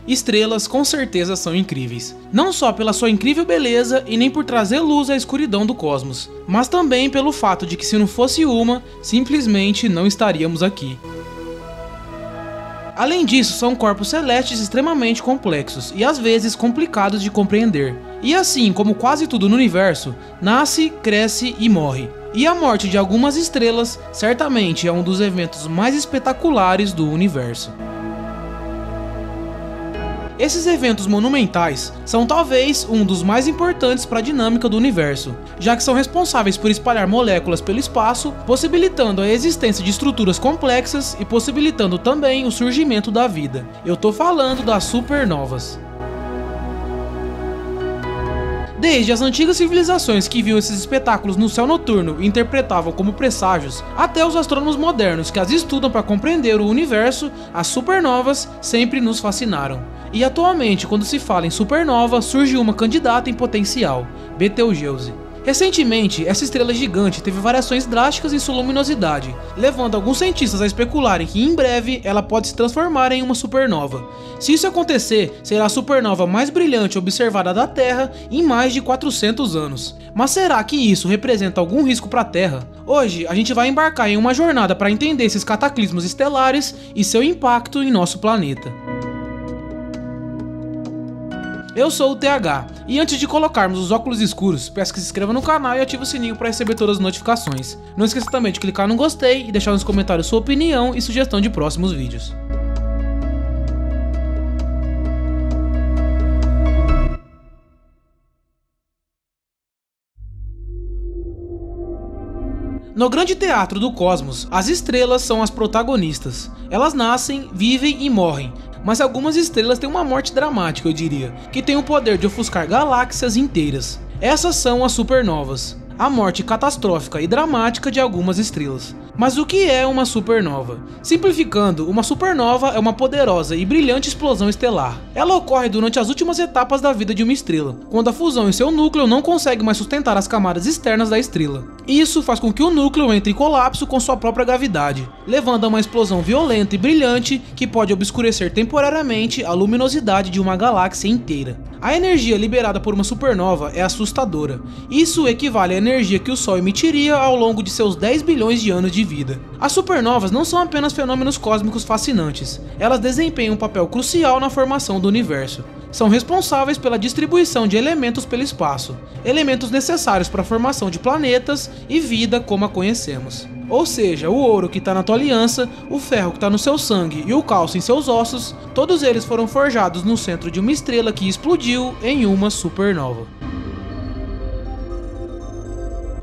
Estrelas com certeza são incríveis, não só pela sua incrível beleza e nem por trazer luz à escuridão do cosmos, mas também pelo fato de que se não fosse uma, simplesmente não estaríamos aqui. Além disso, são corpos celestes extremamente complexos e às vezes complicados de compreender. E assim como quase tudo no universo, nasce, cresce e morre. E a morte de algumas estrelas certamente é um dos eventos mais espetaculares do universo. Esses eventos monumentais são talvez um dos mais importantes para a dinâmica do universo, já que são responsáveis por espalhar moléculas pelo espaço, possibilitando a existência de estruturas complexas e possibilitando também o surgimento da vida. Eu tô falando das supernovas. Desde as antigas civilizações que viam esses espetáculos no céu noturno e interpretavam como presságios, até os astrônomos modernos que as estudam para compreender o universo, as supernovas sempre nos fascinaram. E atualmente, quando se fala em supernova, surge uma candidata em potencial, Betelgeuse. Recentemente, essa estrela gigante teve variações drásticas em sua luminosidade, levando alguns cientistas a especularem que em breve ela pode se transformar em uma supernova. Se isso acontecer, será a supernova mais brilhante observada da Terra em mais de 400 anos. Mas será que isso representa algum risco para a Terra? Hoje, a gente vai embarcar em uma jornada para entender esses cataclismos estelares e seu impacto em nosso planeta. Eu sou o TH, e antes de colocarmos os óculos escuros, peço que se inscreva no canal e ative o sininho para receber todas as notificações. Não esqueça também de clicar no gostei e deixar nos comentários sua opinião e sugestão de próximos vídeos. No grande teatro do cosmos, as estrelas são as protagonistas. Elas nascem, vivem e morrem. Mas algumas estrelas têm uma morte dramática, eu diria, que tem o poder de ofuscar galáxias inteiras. Essas são as supernovas, a morte catastrófica e dramática de algumas estrelas. Mas o que é uma supernova? Simplificando, uma supernova é uma poderosa e brilhante explosão estelar. Ela ocorre durante as últimas etapas da vida de uma estrela, quando a fusão em seu núcleo não consegue mais sustentar as camadas externas da estrela. Isso faz com que o núcleo entre em colapso com sua própria gravidade, levando a uma explosão violenta e brilhante que pode obscurecer temporariamente a luminosidade de uma galáxia inteira. A energia liberada por uma supernova é assustadora. Isso equivale à energia que o Sol emitiria ao longo de seus 10 bilhões de anos de vida. As supernovas não são apenas fenômenos cósmicos fascinantes, elas desempenham um papel crucial na formação do universo. São responsáveis pela distribuição de elementos pelo espaço, elementos necessários para a formação de planetas e vida como a conhecemos. Ou seja, o ouro que está na tua aliança, o ferro que está no seu sangue e o cálcio em seus ossos, todos eles foram forjados no centro de uma estrela que explodiu em uma supernova.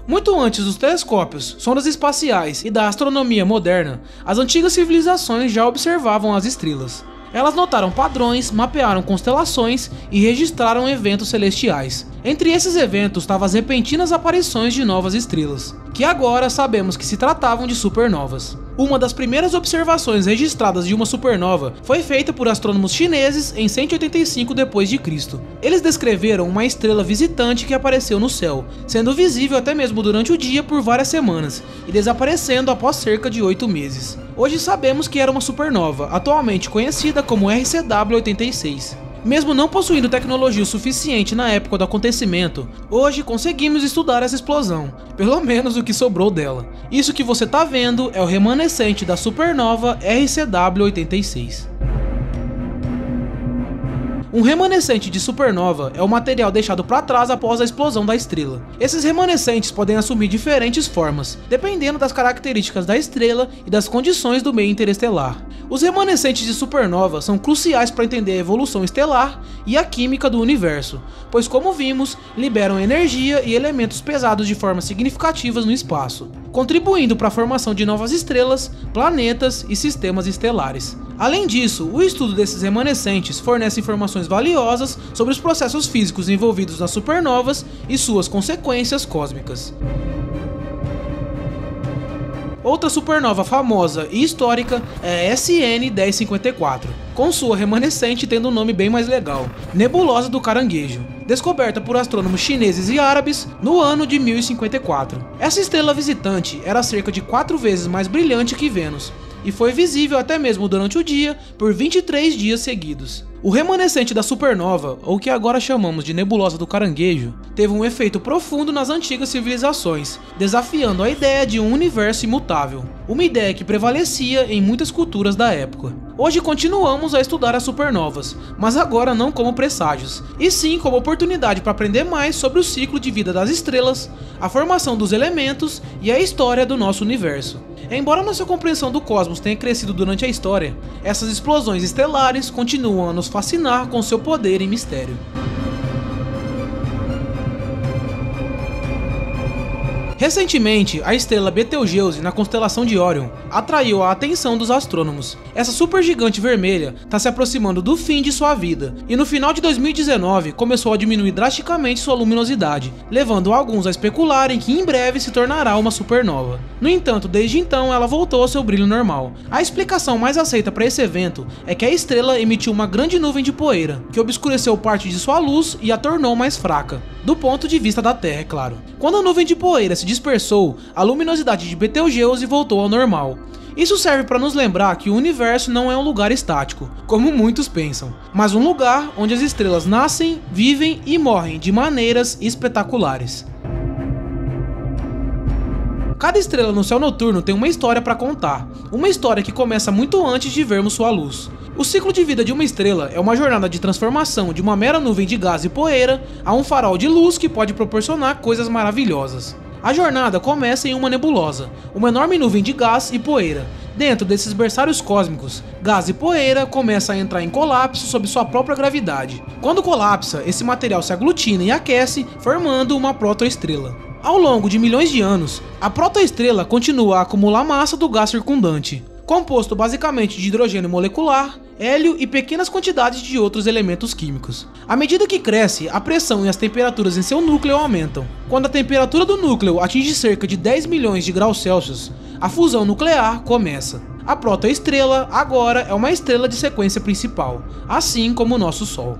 Muito antes dos telescópios, sondas espaciais e da astronomia moderna, as antigas civilizações já observavam as estrelas. Elas notaram padrões, mapearam constelações e registraram eventos celestiais. Entre esses eventos estavam as repentinas aparições de novas estrelas, que agora sabemos que se tratavam de supernovas. Uma das primeiras observações registradas de uma supernova foi feita por astrônomos chineses em 185 d.C. Eles descreveram uma estrela visitante que apareceu no céu, sendo visível até mesmo durante o dia por várias semanas e desaparecendo após cerca de 8 meses. Hoje sabemos que era uma supernova, atualmente conhecida como RCW86. Mesmo não possuindo tecnologia o suficiente na época do acontecimento, hoje conseguimos estudar essa explosão, pelo menos o que sobrou dela. Isso que você está vendo é o remanescente da supernova RCW86. Um remanescente de supernova é o material deixado para trás após a explosão da estrela. Esses remanescentes podem assumir diferentes formas, dependendo das características da estrela e das condições do meio interestelar. Os remanescentes de supernova são cruciais para entender a evolução estelar e a química do universo, pois como vimos, liberam energia e elementos pesados de formas significativas no espaço, contribuindo para a formação de novas estrelas, planetas e sistemas estelares. Além disso, o estudo desses remanescentes fornece informações valiosas sobre os processos físicos envolvidos nas supernovas e suas consequências cósmicas. Outra supernova famosa e histórica é a SN 1054, com sua remanescente tendo um nome bem mais legal, Nebulosa do Caranguejo, descoberta por astrônomos chineses e árabes no ano de 1054. Essa estrela visitante era cerca de 4 vezes mais brilhante que Vênus, e foi visível até mesmo durante o dia por 23 dias seguidos. O remanescente da supernova, ou que agora chamamos de nebulosa do Caranguejo, teve um efeito profundo nas antigas civilizações, desafiando a ideia de um universo imutável, uma ideia que prevalecia em muitas culturas da época. Hoje continuamos a estudar as supernovas, mas agora não como presságios, e sim como oportunidade para aprender mais sobre o ciclo de vida das estrelas, a formação dos elementos e a história do nosso universo. Embora nossa compreensão do cosmos tenha crescido durante a história, essas explosões estelares continuam a nos fascinar com seu poder e mistério. Recentemente, a estrela Betelgeuse, na constelação de Órion, atraiu a atenção dos astrônomos. Essa supergigante vermelha está se aproximando do fim de sua vida, e no final de 2019 começou a diminuir drasticamente sua luminosidade, levando alguns a especularem que em breve se tornará uma supernova. No entanto, desde então ela voltou ao seu brilho normal. A explicação mais aceita para esse evento é que a estrela emitiu uma grande nuvem de poeira, que obscureceu parte de sua luz e a tornou mais fraca, do ponto de vista da Terra, é claro. Quando a nuvem de poeira se dispersou, a luminosidade de Betelgeuse voltou ao normal. Isso serve para nos lembrar que o universo não é um lugar estático, como muitos pensam, mas um lugar onde as estrelas nascem, vivem e morrem de maneiras espetaculares. Cada estrela no céu noturno tem uma história para contar, uma história que começa muito antes de vermos sua luz. O ciclo de vida de uma estrela é uma jornada de transformação de uma mera nuvem de gás e poeira a um farol de luz que pode proporcionar coisas maravilhosas. A jornada começa em uma nebulosa, uma enorme nuvem de gás e poeira. Dentro desses berçários cósmicos, gás e poeira começam a entrar em colapso sob sua própria gravidade. Quando colapsa, esse material se aglutina e aquece, formando uma protoestrela. Ao longo de milhões de anos, a protoestrela continua a acumular massa do gás circundante, composto basicamente de hidrogênio molecular, hélio e pequenas quantidades de outros elementos químicos. À medida que cresce, a pressão e as temperaturas em seu núcleo aumentam. Quando a temperatura do núcleo atinge cerca de 10 milhões de graus Celsius, a fusão nuclear começa. A protoestrela agora é uma estrela de sequência principal, assim como o nosso Sol.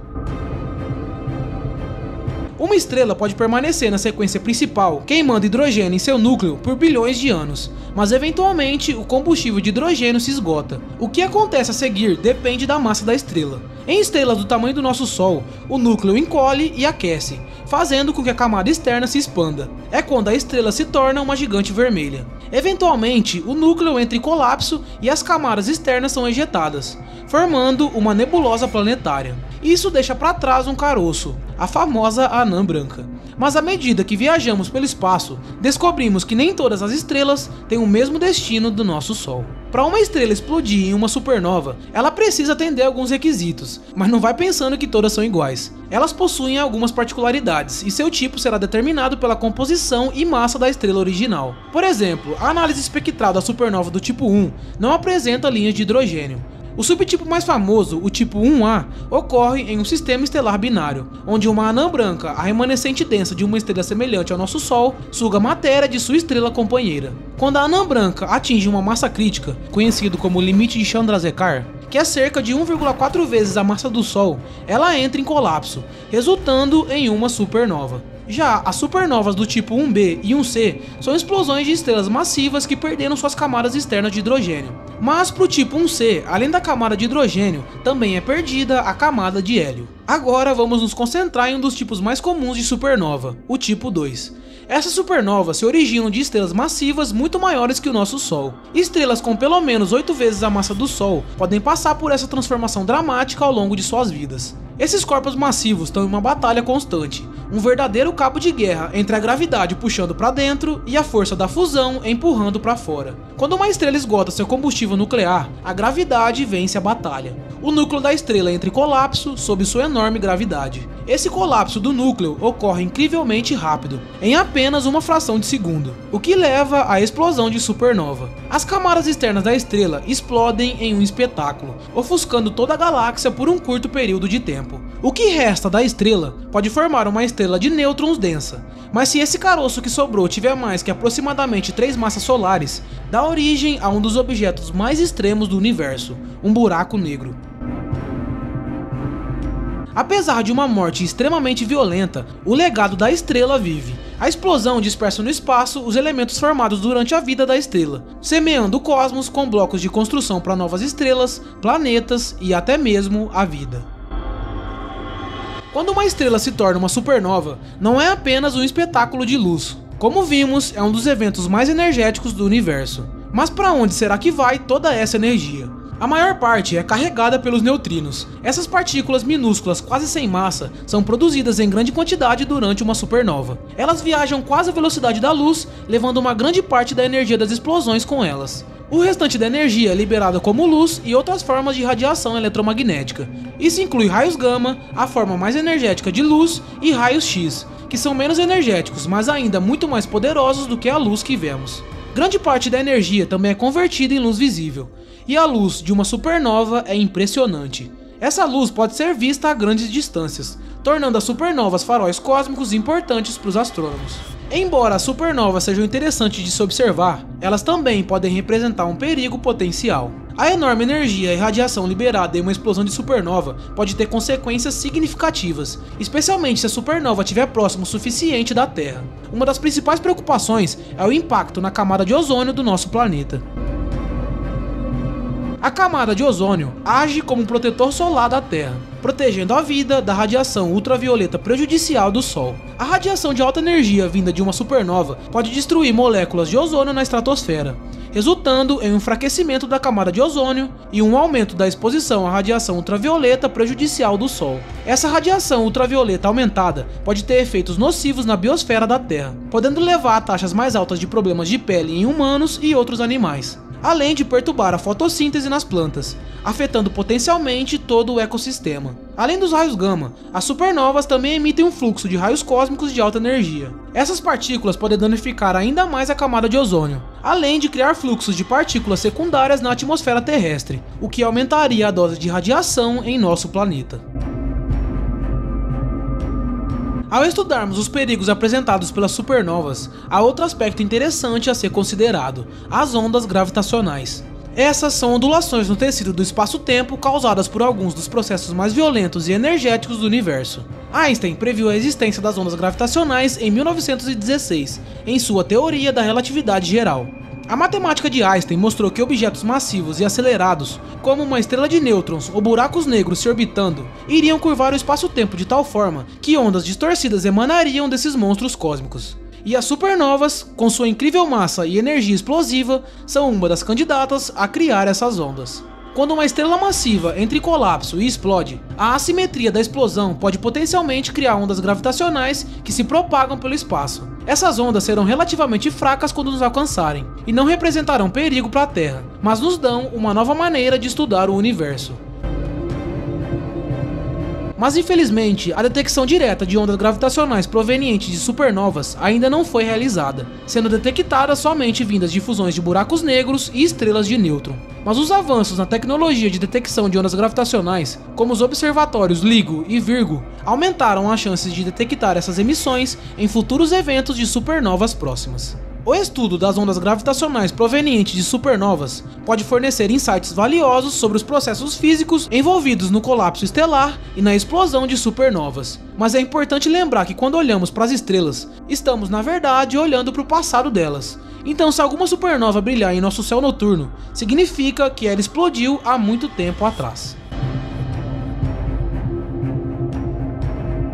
Uma estrela pode permanecer na sequência principal, queimando hidrogênio em seu núcleo por bilhões de anos, mas eventualmente o combustível de hidrogênio se esgota. O que acontece a seguir depende da massa da estrela. Em estrelas do tamanho do nosso Sol, o núcleo encolhe e aquece, fazendo com que a camada externa se expanda. É quando a estrela se torna uma gigante vermelha. Eventualmente, o núcleo entra em colapso e as camadas externas são ejetadas, formando uma nebulosa planetária. Isso deixa para trás um caroço, a famosa anã branca. Mas à medida que viajamos pelo espaço, descobrimos que nem todas as estrelas têm o mesmo destino do nosso Sol. Para uma estrela explodir em uma supernova, ela precisa atender alguns requisitos, mas não vai pensando que todas são iguais. Elas possuem algumas particularidades, e seu tipo será determinado pela composição e massa da estrela original. Por exemplo, a análise espectral da supernova do tipo 1 não apresenta linhas de hidrogênio. O subtipo mais famoso, o tipo 1A, ocorre em um sistema estelar binário, onde uma anã branca, a remanescente densa de uma estrela semelhante ao nosso Sol, suga matéria de sua estrela companheira. Quando a anã branca atinge uma massa crítica, conhecido como limite de Chandrasekhar, que é cerca de 1,4 vezes a massa do Sol, ela entra em colapso, resultando em uma supernova. Já as supernovas do tipo 1B e 1C são explosões de estrelas massivas que perderam suas camadas externas de hidrogênio. Mas para o tipo 1C, além da camada de hidrogênio, também é perdida a camada de hélio. Agora vamos nos concentrar em um dos tipos mais comuns de supernova, o tipo 2. Essas supernovas se originam de estrelas massivas muito maiores que o nosso Sol. Estrelas com pelo menos 8 vezes a massa do Sol podem passar por essa transformação dramática ao longo de suas vidas. Esses corpos massivos estão em uma batalha constante, um verdadeiro cabo de guerra entre a gravidade puxando para dentro e a força da fusão empurrando para fora. Quando uma estrela esgota seu combustível nuclear, a gravidade vence a batalha. O núcleo da estrela entra em colapso sob sua enorme gravidade. Esse colapso do núcleo ocorre incrivelmente rápido, em apenas uma fração de segundo, o que leva à explosão de supernova. As camadas externas da estrela explodem em um espetáculo, ofuscando toda a galáxia por um curto período de tempo. O que resta da estrela pode formar uma estrela de nêutrons densa, mas se esse caroço que sobrou tiver mais que aproximadamente 3 massas solares, dá origem a um dos objetos mais extremos do universo, um buraco negro. Apesar de uma morte extremamente violenta, o legado da estrela vive. A explosão dispersa no espaço os elementos formados durante a vida da estrela, semeando o cosmos com blocos de construção para novas estrelas, planetas e até mesmo a vida. Quando uma estrela se torna uma supernova, não é apenas um espetáculo de luz. Como vimos, é um dos eventos mais energéticos do universo. Mas para onde será que vai toda essa energia? A maior parte é carregada pelos neutrinos. Essas partículas minúsculas quase sem massa são produzidas em grande quantidade durante uma supernova. Elas viajam quase a velocidade da luz, levando uma grande parte da energia das explosões com elas. O restante da energia é liberada como luz e outras formas de radiação eletromagnética. Isso inclui raios gama, a forma mais energética de luz, e raios X, que são menos energéticos, mas ainda muito mais poderosos do que a luz que vemos. Grande parte da energia também é convertida em luz visível, e a luz de uma supernova é impressionante. Essa luz pode ser vista a grandes distâncias, tornando as supernovas faróis cósmicos importantes para os astrônomos. Embora as supernovas sejam interessantes de se observar, elas também podem representar um perigo potencial. A enorme energia e radiação liberada em uma explosão de supernova pode ter consequências significativas, especialmente se a supernova estiver próximo o suficiente da Terra. Uma das principais preocupações é o impacto na camada de ozônio do nosso planeta. A camada de ozônio age como um protetor solar da Terra, protegendo a vida da radiação ultravioleta prejudicial do Sol. A radiação de alta energia vinda de uma supernova pode destruir moléculas de ozônio na estratosfera, resultando em um enfraquecimento da camada de ozônio e um aumento da exposição à radiação ultravioleta prejudicial do Sol. Essa radiação ultravioleta aumentada pode ter efeitos nocivos na biosfera da Terra, podendo levar a taxas mais altas de problemas de pele em humanos e outros animais, além de perturbar a fotossíntese nas plantas, afetando potencialmente todo o ecossistema. Além dos raios gama, as supernovas também emitem um fluxo de raios cósmicos de alta energia. Essas partículas podem danificar ainda mais a camada de ozônio, além de criar fluxos de partículas secundárias na atmosfera terrestre, o que aumentaria a dose de radiação em nosso planeta. Ao estudarmos os perigos apresentados pelas supernovas, há outro aspecto interessante a ser considerado: as ondas gravitacionais. Essas são ondulações no tecido do espaço-tempo causadas por alguns dos processos mais violentos e energéticos do universo. Einstein previu a existência das ondas gravitacionais em 1916, em sua teoria da relatividade geral. A matemática de Einstein mostrou que objetos massivos e acelerados, como uma estrela de nêutrons ou buracos negros se orbitando, iriam curvar o espaço-tempo de tal forma que ondas distorcidas emanariam desses monstros cósmicos. E as supernovas, com sua incrível massa e energia explosiva, são uma das candidatas a criar essas ondas. Quando uma estrela massiva entra em colapso e explode, a assimetria da explosão pode potencialmente criar ondas gravitacionais que se propagam pelo espaço. Essas ondas serão relativamente fracas quando nos alcançarem, e não representarão perigo para a Terra, mas nos dão uma nova maneira de estudar o universo. Mas infelizmente, a detecção direta de ondas gravitacionais provenientes de supernovas ainda não foi realizada, sendo detectadas somente vindas de fusões de buracos negros e estrelas de nêutron. Mas os avanços na tecnologia de detecção de ondas gravitacionais, como os observatórios LIGO e Virgo, aumentaram as chances de detectar essas emissões em futuros eventos de supernovas próximas. O estudo das ondas gravitacionais provenientes de supernovas pode fornecer insights valiosos sobre os processos físicos envolvidos no colapso estelar e na explosão de supernovas. Mas é importante lembrar que quando olhamos para as estrelas, estamos na verdade olhando para o passado delas. Então, se alguma supernova brilhar em nosso céu noturno, significa que ela explodiu há muito tempo atrás.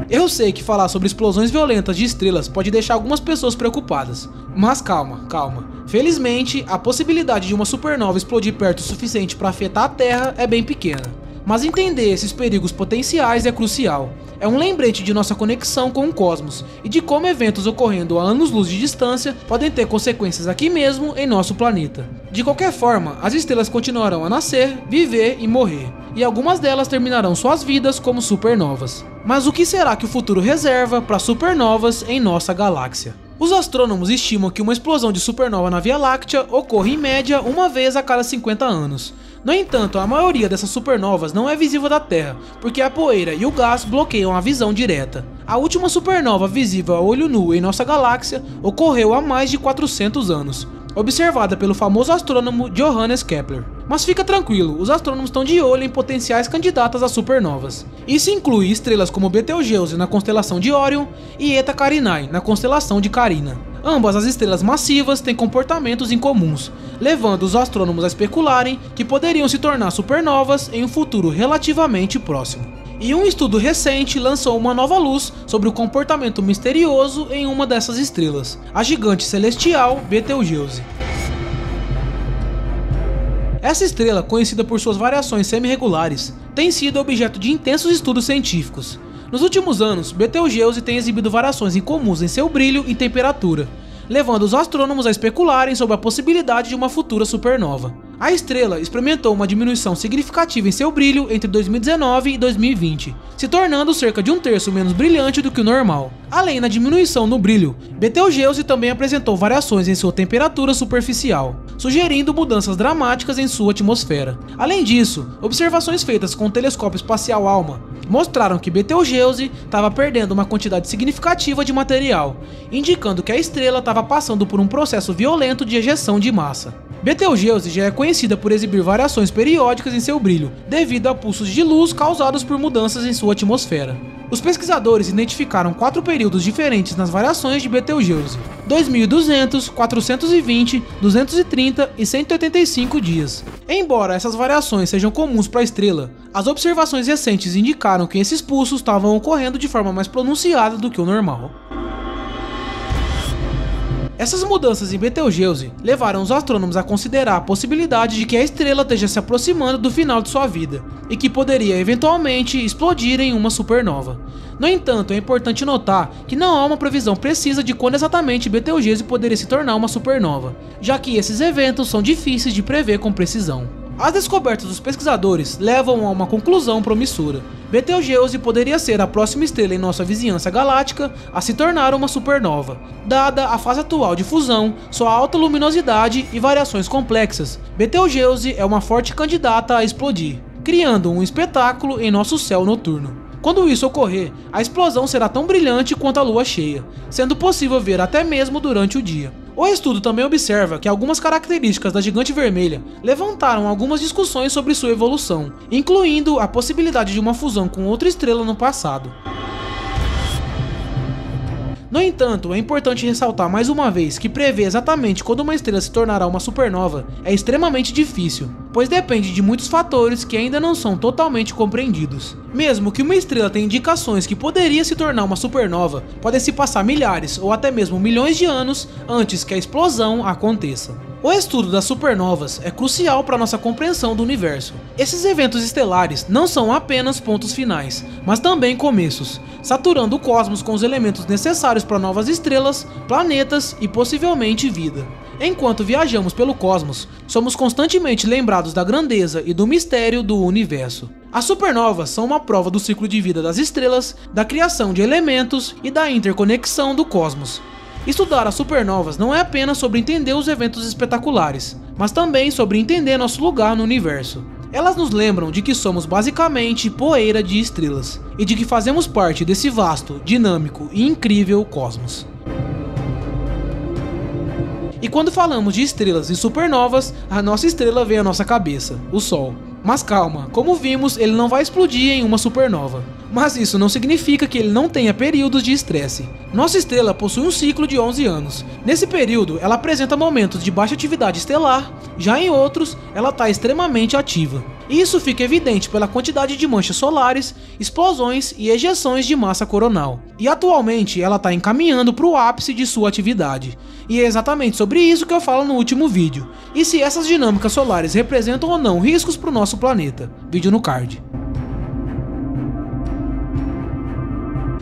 Eu sei que falar sobre explosões violentas de estrelas pode deixar algumas pessoas preocupadas, mas calma. Felizmente, a possibilidade de uma supernova explodir perto o suficiente para afetar a Terra é bem pequena. Mas entender esses perigos potenciais é crucial. É um lembrete de nossa conexão com o cosmos e de como eventos ocorrendo a anos-luz de distância podem ter consequências aqui mesmo em nosso planeta. De qualquer forma, as estrelas continuarão a nascer, viver e morrer, e algumas delas terminarão suas vidas como supernovas. Mas o que será que o futuro reserva para supernovas em nossa galáxia? Os astrônomos estimam que uma explosão de supernova na Via Láctea ocorre em média uma vez a cada 50 anos. No entanto, a maioria dessas supernovas não é visível da Terra, porque a poeira e o gás bloqueiam a visão direta. A última supernova visível a olho nu em nossa galáxia ocorreu há mais de 400 anos, observada pelo famoso astrônomo Johannes Kepler. Mas fica tranquilo, os astrônomos estão de olho em potenciais candidatas a supernovas. Isso inclui estrelas como Betelgeuse na constelação de Órion e Eta Carinae na constelação de Carina. Ambas as estrelas massivas têm comportamentos incomuns, levando os astrônomos a especularem que poderiam se tornar supernovas em um futuro relativamente próximo. E um estudo recente lançou uma nova luz sobre o comportamento misterioso em uma dessas estrelas, a gigante celestial Betelgeuse. Essa estrela, conhecida por suas variações semi-regulares, tem sido objeto de intensos estudos científicos. Nos últimos anos, Betelgeuse tem exibido variações incomuns em seu brilho e temperatura, levando os astrônomos a especularem sobre a possibilidade de uma futura supernova. A estrela experimentou uma diminuição significativa em seu brilho entre 2019 e 2020, se tornando cerca de um terço menos brilhante do que o normal. Além da diminuição no brilho, Betelgeuse também apresentou variações em sua temperatura superficial, sugerindo mudanças dramáticas em sua atmosfera. Além disso, observações feitas com o telescópio espacial ALMA mostraram que Betelgeuse estava perdendo uma quantidade significativa de material, indicando que a estrela estava passando por um processo violento de ejeção de massa. Betelgeuse já é conhecida por exibir variações periódicas em seu brilho, devido a pulsos de luz causados por mudanças em sua atmosfera. Os pesquisadores identificaram 4 períodos diferentes nas variações de Betelgeuse: 2200, 420, 230 e 185 dias. Embora essas variações sejam comuns para a estrela, as observações recentes indicaram que esses pulsos estavam ocorrendo de forma mais pronunciada do que o normal. Essas mudanças em Betelgeuse levaram os astrônomos a considerar a possibilidade de que a estrela esteja se aproximando do final de sua vida e que poderia eventualmente explodir em uma supernova. No entanto, é importante notar que não há uma previsão precisa de quando exatamente Betelgeuse poderia se tornar uma supernova, já que esses eventos são difíceis de prever com precisão. As descobertas dos pesquisadores levam a uma conclusão promissora. Betelgeuse poderia ser a próxima estrela em nossa vizinhança galáctica a se tornar uma supernova. Dada a fase atual de fusão, sua alta luminosidade e variações complexas, Betelgeuse é uma forte candidata a explodir, criando um espetáculo em nosso céu noturno. Quando isso ocorrer, a explosão será tão brilhante quanto a lua cheia, sendo possível ver até mesmo durante o dia. O estudo também observa que algumas características da gigante vermelha levantaram algumas discussões sobre sua evolução, incluindo a possibilidade de uma fusão com outra estrela no passado. No entanto, é importante ressaltar mais uma vez que prever exatamente quando uma estrela se tornará uma supernova é extremamente difícil, pois depende de muitos fatores que ainda não são totalmente compreendidos. Mesmo que uma estrela tenha indicações que poderia se tornar uma supernova, podem se passar milhares ou até mesmo milhões de anos antes que a explosão aconteça. O estudo das supernovas é crucial para nossa compreensão do universo. Esses eventos estelares não são apenas pontos finais, mas também começos, saturando o cosmos com os elementos necessários para novas estrelas, planetas e possivelmente vida. Enquanto viajamos pelo cosmos, somos constantemente lembrados da grandeza e do mistério do universo. As supernovas são uma prova do ciclo de vida das estrelas, da criação de elementos e da interconexão do cosmos. Estudar as supernovas não é apenas sobre entender os eventos espetaculares, mas também sobre entender nosso lugar no universo. Elas nos lembram de que somos basicamente poeira de estrelas, e de que fazemos parte desse vasto, dinâmico e incrível cosmos. E quando falamos de estrelas e supernovas, a nossa estrela vem à nossa cabeça, o Sol. Mas calma, como vimos, ele não vai explodir em uma supernova. Mas isso não significa que ele não tenha períodos de estresse. Nossa estrela possui um ciclo de 11 anos. Nesse período, ela apresenta momentos de baixa atividade estelar, já em outros, ela está extremamente ativa. Isso fica evidente pela quantidade de manchas solares, explosões e ejeções de massa coronal. E atualmente, ela está encaminhando para o ápice de sua atividade. E é exatamente sobre isso que eu falo no último vídeo. E se essas dinâmicas solares representam ou não riscos para o nosso planeta. Vídeo no card.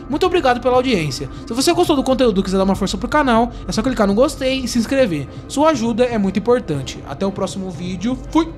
Muito obrigado pela audiência. Se você gostou do conteúdo e quiser dar uma força pro canal, é só clicar no gostei e se inscrever. Sua ajuda é muito importante. Até o próximo vídeo. Fui!